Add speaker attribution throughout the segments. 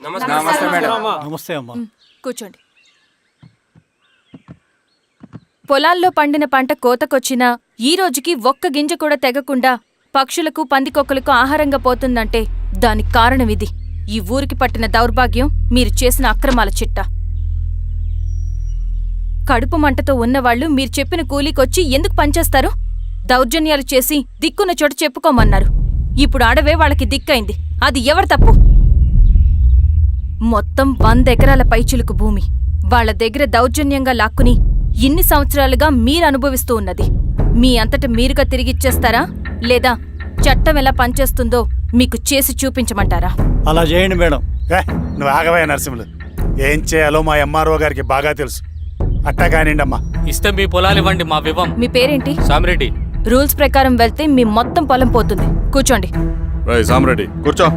Speaker 1: నమస్తే మేడం.
Speaker 2: నమస్తే అమ్మా.
Speaker 3: కూర్చోండి. పొలాల్లో పండిన పంట కోతకొచ్చినా ఈ రోజుకి ఒక్క గింజ కూడా తెగకుండా పక్షులకు పందికొక్కలకు ఆహారంగా పోతుందంటే దానికి కారణమిది. ఈ ఊరికి పట్టిన దౌర్భాగ్యం మీరు చేసిన అక్రమాల చిట్టా. కడుపు మంటతో ఉన్నవాళ్లు మీరు చెప్పిన కూలీకొచ్చి ఎందుకు పనిచేస్తారు? దౌర్జన్యాలు చేసి దిక్కున్న చోట చెప్పుకోమన్నారు. ఇప్పుడు అడవే వాళ్ళకి దిక్కైంది. అది ఎవరి తప్పు? మొత్తం 100 ఎకరాల పైచిలుకు భూమి వాళ్ల దగ్గర దౌర్జన్యంగా లాక్కుని ఇన్ని సంవత్సరాలుగా మీరు అనుభవిస్తూ ఉన్నది. మీ అంతట మీరుగా తిరిగిచ్చేస్తారా లేదా చట్టం ఎలా పనిచేస్తుందో మీకు చేసి చూపించమంటారా?
Speaker 2: అలా చేయండి మేడం.
Speaker 1: నువ్వు ఆగవయ్య నరసింహులు. ఏం చేయాలో మా ఎంఆర్ఓ గారికి బాగా తెలుసు. అట్టా కానిండమ్మా.
Speaker 4: ఇస్తే మీ పొలాలు ఇవ్వండి, మా వివం.
Speaker 3: మీ పేరేంటి?
Speaker 4: సామిరెడ్డి.
Speaker 3: రూల్స్ ప్రకారం వెళ్తే మీ మొత్తం పొలం పోతుంది. కూర్చోండి.
Speaker 5: సామిరెడ్డి కూర్చో.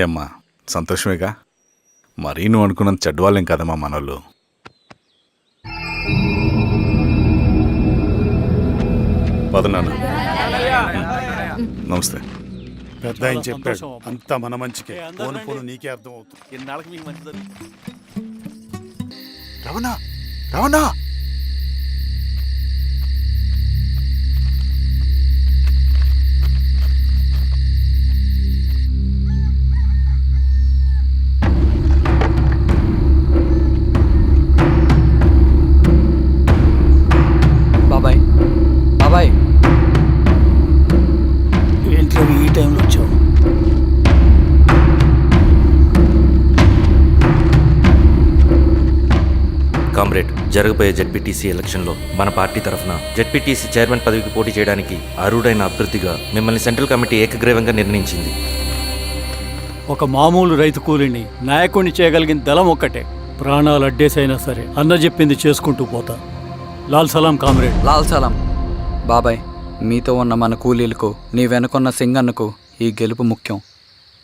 Speaker 5: ఏమ్మా సంతోషమేగా? మరీ నువ్వు అనుకున్నంత చెడ్డవాళ్ళేం కదమ్మా మనోళ్ళు. పదనాన్న. నమస్తే.
Speaker 1: పెద్ద ఆయన చెప్పాడు అంతా మన మంచికే. పోను పోను నీకే అర్థం అవుతుంది.
Speaker 2: ఎన్నాళ్ళకి మీకు మంచి జరుగుతుంది.
Speaker 1: రవణ రవణ
Speaker 6: బాబాయ్ బాబాయ్
Speaker 2: ఏంట్లో ఈ టైంలో వచ్చావు?
Speaker 7: కామ్రేడ్, జరగబోయే జెడ్పీటీసీ ఎలక్షన్లో మన పార్టీ తరఫున జెడ్పీటీసీ చైర్మన్ పదవికి పోటీ చేయడానికి అర్హుడైన అభ్యర్థిగా మిమ్మల్ని సెంట్రల్ కమిటీ ఏకగ్రీవంగా నిర్ణయించింది.
Speaker 2: ఒక మామూలు రైతు కూలిని నాయకుడిని చేయగలిగిన దళం ఒక్కటే. ప్రాణాలు అడ్డేసైనా సరే అన్న చెప్పింది చేసుకుంటూ పోతా. లాల్ సలాం కామ్రేడ్.
Speaker 6: లాల్ సలాం. బాబాయ్, మీతో ఉన్న మన కూలీలకు, నీ వెనుకున్న సింగన్నకు ఈ గెలుపు ముఖ్యం.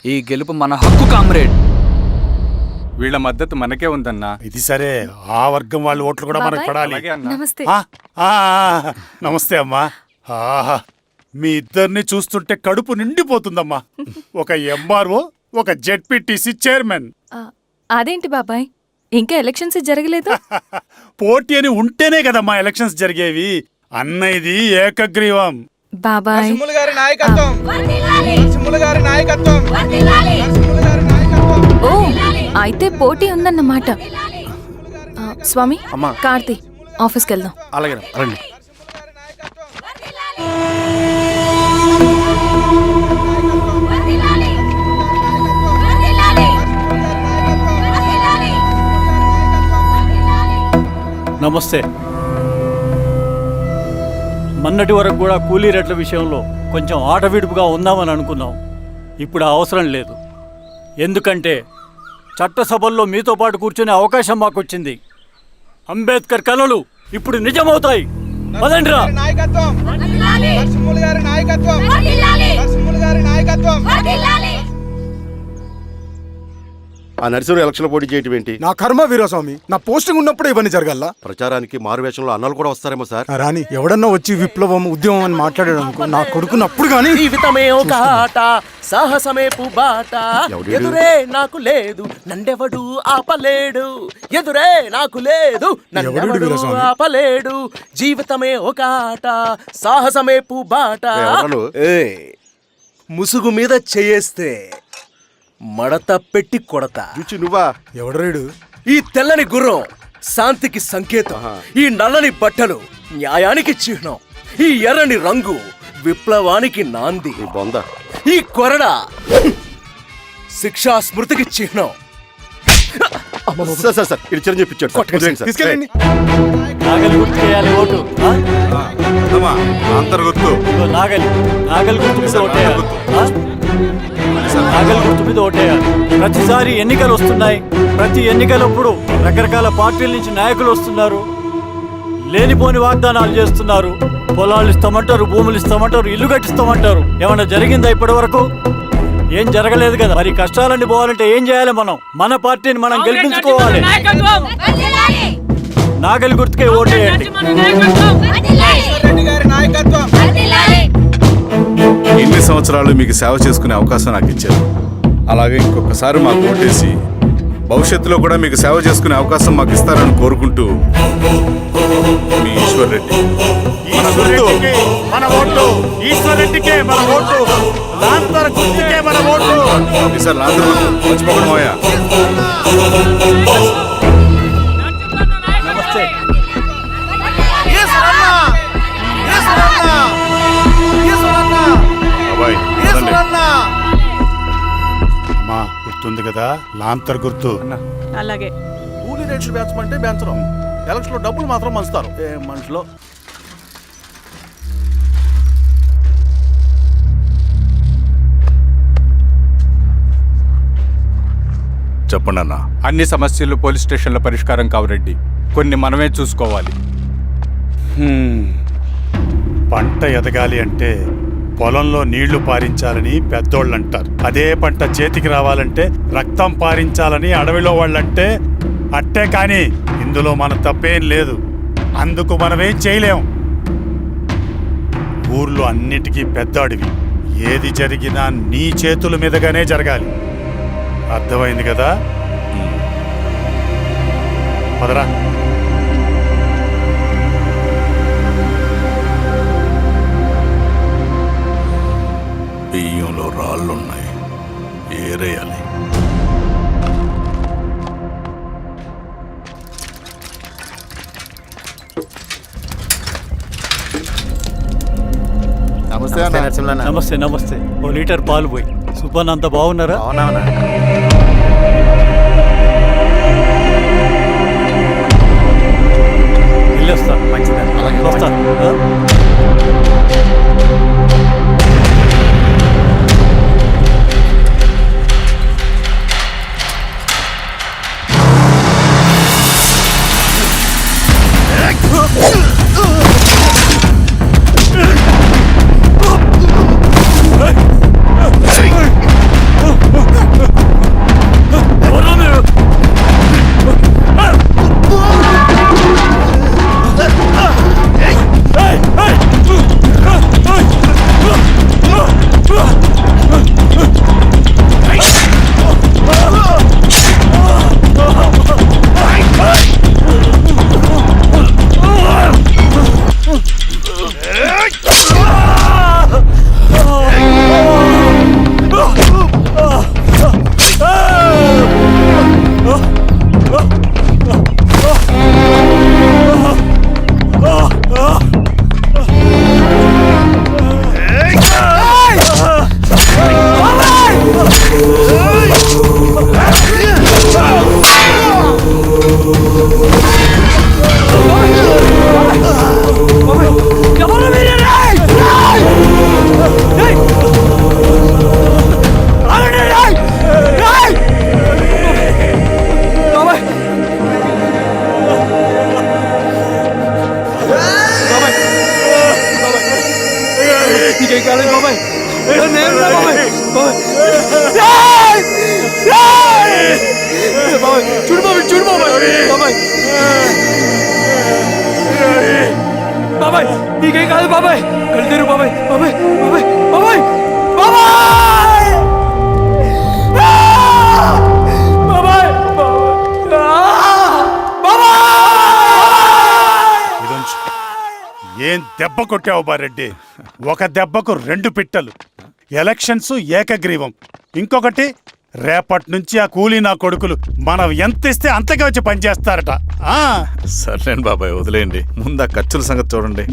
Speaker 6: ఈ గెలుపు మన హక్కు కామ్రేడ్.
Speaker 5: వీళ్ళ మద్దతు మనకే ఉందన్నా.
Speaker 1: ఇది సరే, ఆ వర్గం వాళ్ళ ఓట్లు కూడా మనకు పడాలి.
Speaker 3: నమస్తే.
Speaker 1: నమస్తే అమ్మా. ఆహా, మీ ఇద్దరిని చూస్తుంటే కడుపు నిండిపోతుందమ్మా. ఒక ఎంఆర్ఓ, ఒక జెడ్పీటీసీ చైర్మన్.
Speaker 3: అదేంటి బాబాయ్, ఇంకా ఎలక్షన్స్ జరగలేదు?
Speaker 1: పోటీ అని ఉంటేనే కదమ్మా ఎలక్షన్స్ జరిగేవి. అన్నయ్యది ఏకగ్రీవం.
Speaker 3: బాబాయ్, ఓ అయితే పోటీ ఉందన్నమాట. స్వామి, కార్తీ, ఆఫీస్కి వెళ్దాం.
Speaker 1: అలాగే రండి.
Speaker 2: నమస్తే. మొన్నటి వరకు కూడా కూలీ రేట్ల విషయంలో కొంచెం ఆట విడుపుగా ఉందామని అనుకున్నాం. ఇప్పుడు ఆ అవసరం లేదు. ఎందుకంటే చట్టసభల్లో మీతో పాటు కూర్చునే అవకాశం మాకు వచ్చింది. అంబేద్కర్ కలలు ఇప్పుడు నిజమవుతాయి. పదండ్రా.
Speaker 8: ఆ నర్సింహుడు ఎలక్షన్ పోటీ చేయటం ఏంటి?
Speaker 9: నా కర్మ వీరస్వామి. నా పోస్టింగ్ ఉన్నప్పుడే ఇవన్నీ జరగాల.
Speaker 8: ప్రచారానికి మారువేషంలో అన్నాలు కూడా వస్తారేమో సార్.
Speaker 9: రాని ఎవడన్నా వచ్చి విప్లవం ఉద్యమం అని మాట్లాడాడు అనుకో, నా కొడుకున్నప్పుడు గానీ
Speaker 10: జీవితమే ఒక ఆట, సాహసమే పుబాట. ఎదురే నాకు లేదు, నండెవడు ఆపలేడు. ఎదురే నాకు లేదు, నండెవడు ఆపలేడు. జీవితమే ఒక ఆట, సాహసమే పుబాట. ముసుగు మీద చేయేస్తే మడత పెట్టి కొడతా.
Speaker 8: నువ్వా?
Speaker 9: ఎవడరేడు?
Speaker 10: ఈ తెల్లని గుర్రం శాంతికి సంకేతం. ఈ నల్లని బట్టలు న్యాయానికి చిహ్నం. ఈ ఎర్రని రంగు విప్లవానికి నాంది. ఈ కొరడ శిక్షా స్మృతికి చిహ్నం.
Speaker 8: చిరంజీవి పిచ్చాడు.
Speaker 9: తీసుకెళ్ళండి.
Speaker 2: నాగలి గుర్తు చేయాలి ఓటు. నాగలి నాగలి గుర్తు మీద ఓటేయాలి. నాగలి గుర్తు మీద ఓటేయాలి. ప్రతిసారి ఎన్నికలు వస్తున్నాయి. ప్రతి ఎన్నికలప్పుడు రకరకాల పార్టీల నుంచి నాయకులు వస్తున్నారు. లేనిపోని వాగ్దానాలు చేస్తున్నారు. పొలాలు ఇస్తామంటారు, భూములు ఇస్తామంటారు, ఇల్లు కట్టిస్తామంటారు. ఏమన్నా జరిగిందా ఇప్పటి వరకు? ఏం జరగలేదు కదా. మరి కష్టాలన్నీ పోవాలంటే ఏం చేయాలి? మనం మన పార్టీని మనం గెలిపించుకోవాలి. నాగలి గుర్తుకే ఓటేయండి.
Speaker 5: ఇన్ని సంవత్సరాలు మీకు సేవ చేసుకునే అవకాశం నాకు ఇచ్చారు. అలాగే ఇంకొకసారి మాకు ఓటేసి భవిష్యత్తులో కూడా మీకు సేవ చేసుకునే అవకాశం మాకు ఇస్తారని కోరుకుంటూ మీ ఈశ్వర్ రెడ్డి.
Speaker 1: ఈశ్వరెడ్డికి మన ఓటు, ఈశ్వరెడ్డికే మన ఓటు, లాంతర్ గుర్తుకే మన ఓటు.
Speaker 5: సార్ లాంతర్ మర్చిపోకడమోయా.
Speaker 2: నమస్తే.
Speaker 5: అబ్బాయి పదండి.
Speaker 1: అమ్మా గుర్తుంది కదా, లాంతర్ గుర్తు.
Speaker 3: అలాగే
Speaker 10: కూలీ రేట్లు పెంచమంటే పెంచడం, ఎలక్షన్ లో డబ్బులు మాత్రం మంచుతారు. ఏ మనుషులో
Speaker 5: చెప్పండి అన్న.
Speaker 9: అన్ని సమస్యలు పోలీస్ స్టేషన్ల పరిష్కారం కావు రెడ్డి, కొన్ని మనమే చూసుకోవాలి.
Speaker 1: పంట ఎదగాలి అంటే పొలంలో నీళ్లు పారించాలని పెద్దోళ్ళు అంటారు. అదే పంట చేతికి రావాలంటే రక్తం పారించాలని అడవిలో వాళ్ళంటే అట్టే. కానీ ఇందులో మన తప్పేం లేదు, అందుకు మనమేం చేయలేం. ఊర్లో అన్నిటికీ పెద్ద అడవి, ఏది జరిగినా నీ చేతుల మీదుగానే జరగాలి. అర్థమైంది కదా? పదరా.
Speaker 5: బియ్యంలో రాళ్ళున్నాయి, ఏరేయాలి.
Speaker 2: నమస్తే నమస్తే. ఓ లీటర్ పాలు పోయి. సుబ్బన్ అంత బాగున్నారా? వెళ్ళొస్తా. వస్తా.
Speaker 10: బాబాయ్ నీకేం కాదు బాబాయ్, కళ్ళు బాబాయ్. బాబాయ్ బాబాయ్ బాబాయ్ బాబాయ్
Speaker 1: ఇదొంచు. ఏం దెబ్బ కొట్టావు బారెడ్డి? ఒక దెబ్బకు 2 పిట్టలు. ఎలక్షన్స్ ఏకగ్రీవం. ఇంకొకటి, రేపటి నుంచి ఆ కూలీ నా కొడుకులు మనం ఎంత ఇస్తే అంతగా వచ్చి పనిచేస్తారట.
Speaker 5: సర్లేండి బాబాయ్, వదిలేయండి. ముందు ఆ ఖర్చుల సంగతి చూడండి.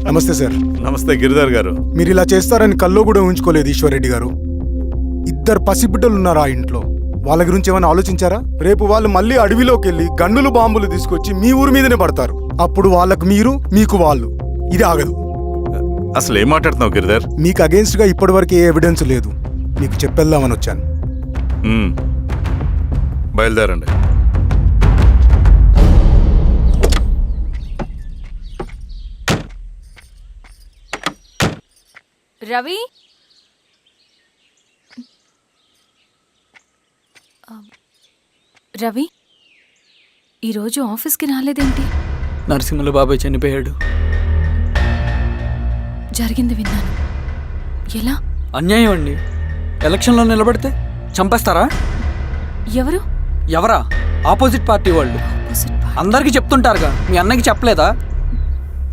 Speaker 9: నమస్తే సార్.
Speaker 5: నమస్తే గిరిధర్ గారు.
Speaker 9: మీరు ఇలా చేస్తారని కల్లో కూడా ఉంచుకోలేదు ఈశ్వర్రెడ్డి గారు. 2 పసిబిడ్డలు ఉన్నారు ఆ ఇంట్లో, వాళ్ళ గురించి ఏమైనా ఆలోచించారా? రేపు వాళ్ళు మళ్ళీ అడవిలోకి వెళ్ళి గన్నులు బాంబులు తీసుకొచ్చి మీ ఊరి మీదనే పడతారు. అప్పుడు వాళ్ళకు మీరు, మీకు వాళ్ళు. ఇది ఆగదు.
Speaker 5: అసలు ఏం మాట్లాడుతున్నావు గిరిధర్?
Speaker 9: మీకు అగేన్స్ట్ గా ఇప్పటివరకు ఏ ఎవిడెన్స్ లేదు, మీకు చెప్పేద్దామని వచ్చాను.
Speaker 5: బయలుదేరండి.
Speaker 3: రవి, రవి ఈరోజు ఆఫీస్కి రాలేదేంటి?
Speaker 6: నరసింహుల బాబాయ్ చనిపోయాడు.
Speaker 3: జరిగింది విన్నాను. ఎలా?
Speaker 6: అన్యాయం అండి. ఎలక్షన్లో నిలబడితే చంపేస్తారా?
Speaker 3: ఎవరు?
Speaker 6: ఎవరా? ఆపోజిట్ పార్టీ వాళ్ళు. అందరికీ చెప్తుంటారుగా, మీ అన్నకి చెప్పలేదా?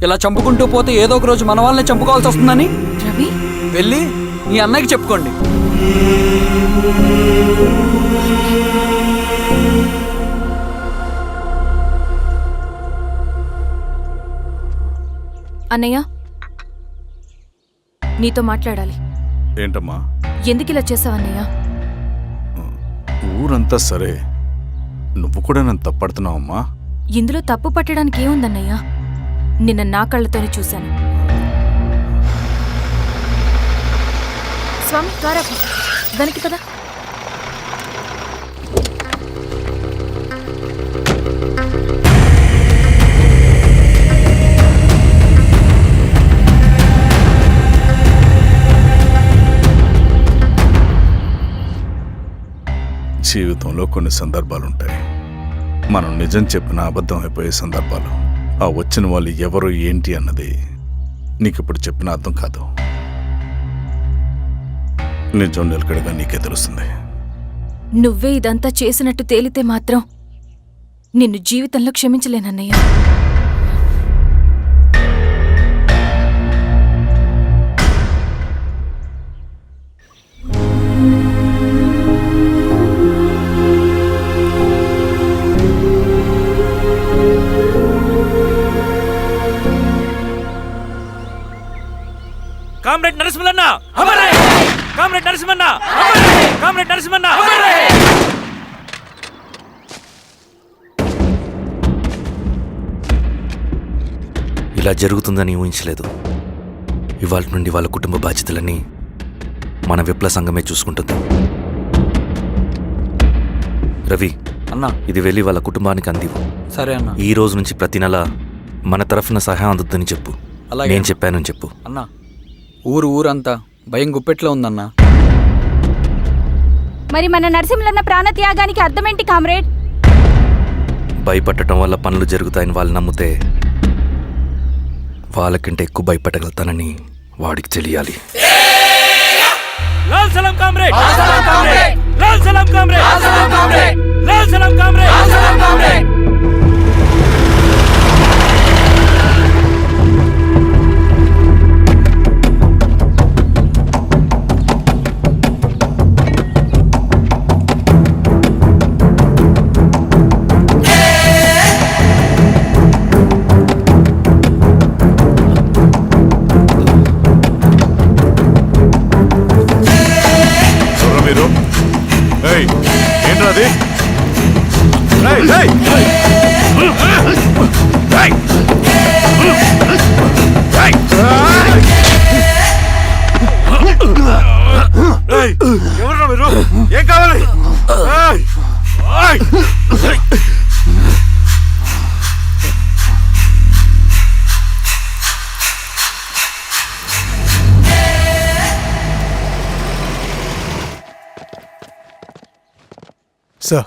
Speaker 6: ఇలా చంపుకుంటూ పోతే ఏదో ఒక రోజు మన వాళ్ళని చంపుకోవాల్సి వస్తుందని.
Speaker 3: రవి,
Speaker 6: వెళ్ళి మీ అన్నకి చెప్పుకోండి.
Speaker 3: అన్నయ్య, నీతో మాట్లాడాలి.
Speaker 5: ఏంటమ్మా?
Speaker 3: ఎందుకు ఇలా చేసావన్నయ్య?
Speaker 5: ఊరంతా సరే, నువ్వు కూడా నన్ను తప్పడుతున్నావమ్మా.
Speaker 3: ఇందులో తప్పు పట్టడానికి ఏముందన్నయ్య? నిన్న నా కళ్ళతోనే చూశాను. స్వామి, త్వరగా దానికి కదా.
Speaker 5: జీవితంలో కొన్ని సందర్భాలుంటాయి, మనం నిజం చెప్పిన అబద్ధం అయిపోయే సందర్భాలు. ఆ వచ్చిన వాళ్ళు ఎవరు ఏంటి అన్నది నీకిప్పుడు చెప్పిన అర్థం కాదు. నిజం నిలకడగా నీకే తెలుస్తుంది.
Speaker 3: నువ్వే ఇదంతా చేసినట్టు తేలితే మాత్రం నిన్ను జీవితంలో క్షమించలేనన్నయ్య.
Speaker 4: Comrade Narasimhanna, comrade Narasimhanna, comrade Narasimhanna.
Speaker 7: ఇలా జరుగుతుందని ఊహించలేదు. ఇవాళ నుండి వాళ్ళ కుటుంబ బాధ్యతలన్నీ మన విప్లవ సంఘమే చూసుకుంటుంది. రవి
Speaker 6: అన్నా,
Speaker 7: ఇది వెళ్ళి వాళ్ళ కుటుంబానికి అందివు.
Speaker 6: సరే అన్న.
Speaker 7: ఈ రోజు నుంచి ప్రతి నెల మన తరఫున సహాయం అందుతుందని చెప్పు.
Speaker 6: అలాగే.
Speaker 7: నేను చెప్పానని చెప్పు.
Speaker 6: అన్నా, ఊరంతా భయం గుప్పెట్లో ఉందన్నా.
Speaker 3: మరి మన నరసింహన్న ప్రాణత్యాగానికి అర్థమేంటి కామ్రేడ్?
Speaker 7: భయపడటం వల్ల పనులు జరుగుతాయని వాళ్ళు నమ్మితే వాళ్ళకంటే ఎక్కువ భయపడగలుగుతానని వాడికి తెలియాలి.
Speaker 4: లాల్ సలాం కామ్రేడ్, లాల్ సలాం కామ్రేడ్, లాల్ సలాం కామ్రేడ్, లాల్ సలాం కామ్రేడ్, లాల్ సలాం కామ్రేడ్, లాల్ సలాం కామ్రేడ్.
Speaker 5: మీరు ఏంట్రాది? ఎవరు మీరు? ఏం కావాలి?
Speaker 9: సార్,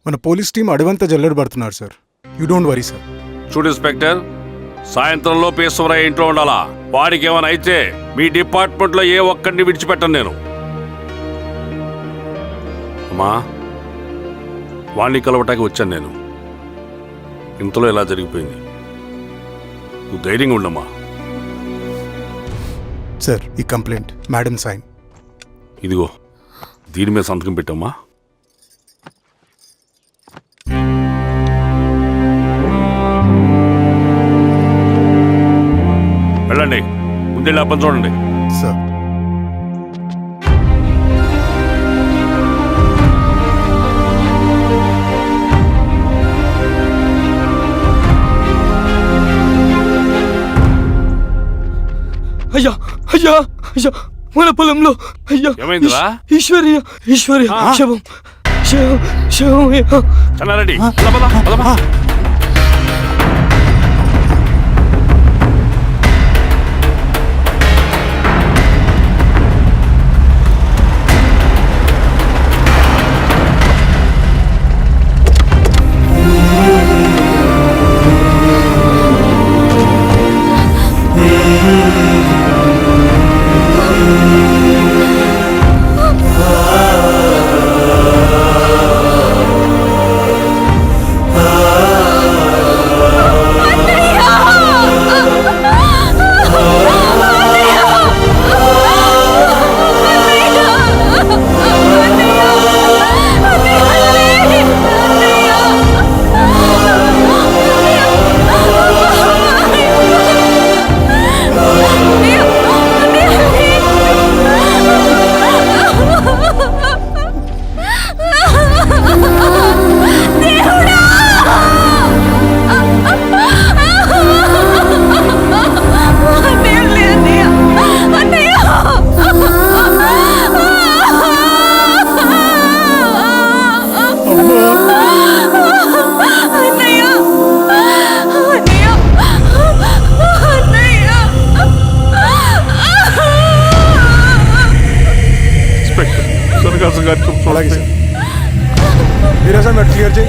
Speaker 9: మన పోలీస్ టీం అడవంతా జల్లెడు పడుతున్నారు sir. You don't worry sir.
Speaker 11: చూడు ఇన్స్పెక్టర్, సాయంత్రంలో పేశ్వరయ్య ఇంట్లో ఉండాలా. వాడికి ఏమైనా అయితే మీ డిపార్ట్మెంట్లో ఏ ఒక్కడిని విడిచిపెట్టను నేను. అమ్మా, వాణ్ణి కలవటానికి వచ్చాను నేను. ఇంతలో ఎలా జరిగిపోయింది. నువ్వు ధైర్యంగా ఉండమ్మా.
Speaker 9: సార్, ఈ కంప్లైంట్ మేడం సైన్.
Speaker 11: ఇదిగో, దీని మీద సంతకం పెట్టమ్మా. వెళ్ళండి, ముందెళ్ళి అప్పని చూడండి.
Speaker 9: సార్,
Speaker 10: అయ్యా అయ్యా అయ్యా, మన పొలంలో అయ్యా.
Speaker 11: ఏమైందిరా?
Speaker 10: ఈశ్వర్య ఈశ్వర్య శవం శవం శవం.
Speaker 11: చెన్నారెడ్డి, పద పద పద.
Speaker 9: అలాగే సార్. మీరేసా మీరు క్లియర్ చేయి.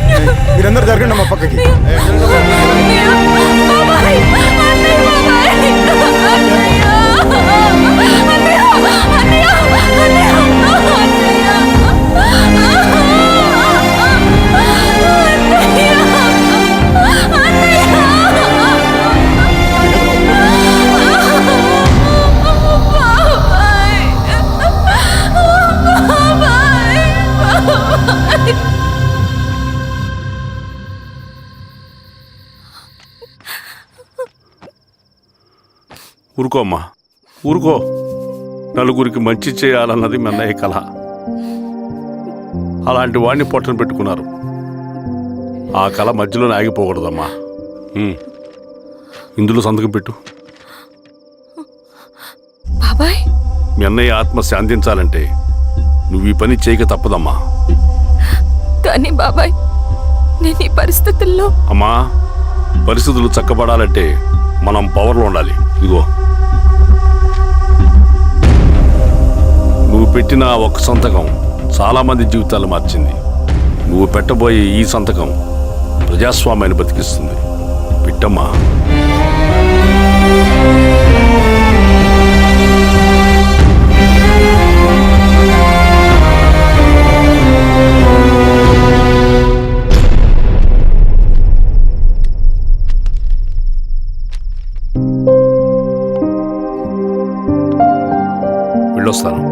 Speaker 9: మీరందరూ జరగండి మా పక్కకి.
Speaker 11: ఊరుకో అమ్మా, ఊరుకో. నలుగురికి మంచి చేయాలన్నది మీ అన్నయ్య కళ. అలాంటి వాడిని పొట్టన పెట్టుకున్నారు. ఆ కళ మధ్యలోనే ఆగిపోకూడదమ్మా. ఇందులో సంతకం పెట్టు.
Speaker 3: బాబాయ్,
Speaker 11: మీ అన్నయ్య ఆత్మ శాంతించాలంటే నువ్వు ఈ పని చేయక తప్పదమ్మా.
Speaker 3: కానీ బాబాయ్, నేను ఈ పరిస్థితుల్లో...
Speaker 11: అమ్మా, పరిస్థితులు చక్కబడాలంటే మనం పవర్లో ఉండాలి. ఇదిగో, నువ్వు పెట్టిన ఒక్క సంతకం చాలా మంది జీవితాలు మార్చింది. నువ్వు పెట్టబోయే ఈ సంతకం ప్రజాస్వామ్యాన్ని బతికిస్తుంది. పెట్టమ్మా. వెళ్ళొస్తాను.